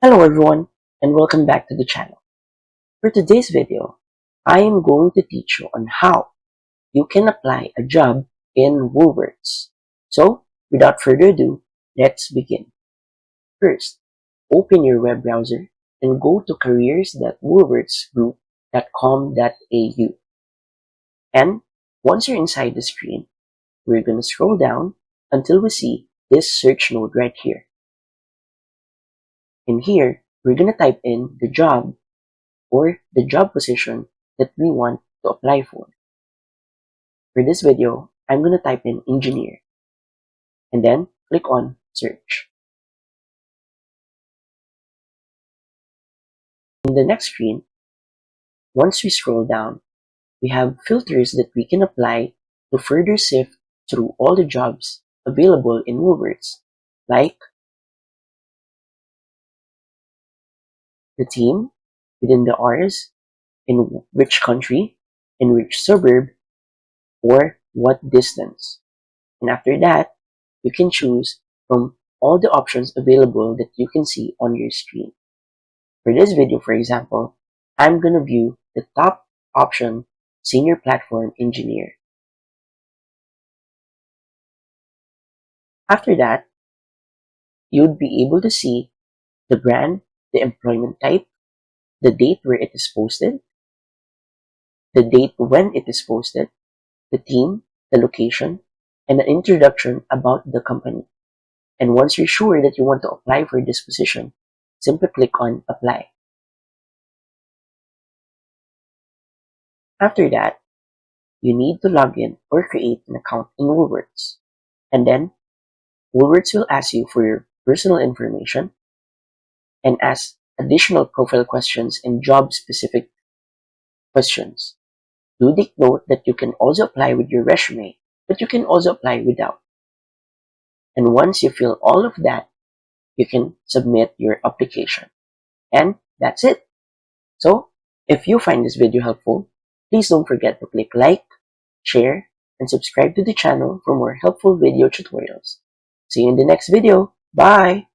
Hello everyone and welcome back to the channel. For today's video, I am going to teach you on how you can apply a job in Woolworths. So, without further ado, let's begin. First, open your web browser and go to careers.woolworthsgroup.com.au. And once you're inside the screen, we're going to scroll down until we see this search node right here. In here, we're going to type in the job or the job position that we want to apply for. For this video, I'm going to type in engineer and then click on search. In the next screen, once we scroll down, we have filters that we can apply to further sift through all the jobs available in Woolworths, like the team, within the R's, in which country, in which suburb, or what distance. And after that, you can choose from all the options available that you can see on your screen. For this video, for example, I'm going to view the top option, Senior Platform Engineer. After that, you'd be able to see the brand, the employment type, the date where it is posted, the date when it is posted, the team, the location, and an introduction about the company. And once you're sure that you want to apply for this position, simply click on Apply. After that, you need to log in or create an account in Woolworths. And then, Woolworths will ask you for your personal information and ask additional profile questions and job-specific questions. Do take note that you can also apply with your resume, but you can also apply without. And once you fill all of that, you can submit your application. And that's it. So, if you find this video helpful, please don't forget to click like, share, and subscribe to the channel for more helpful video tutorials. See you in the next video. Bye!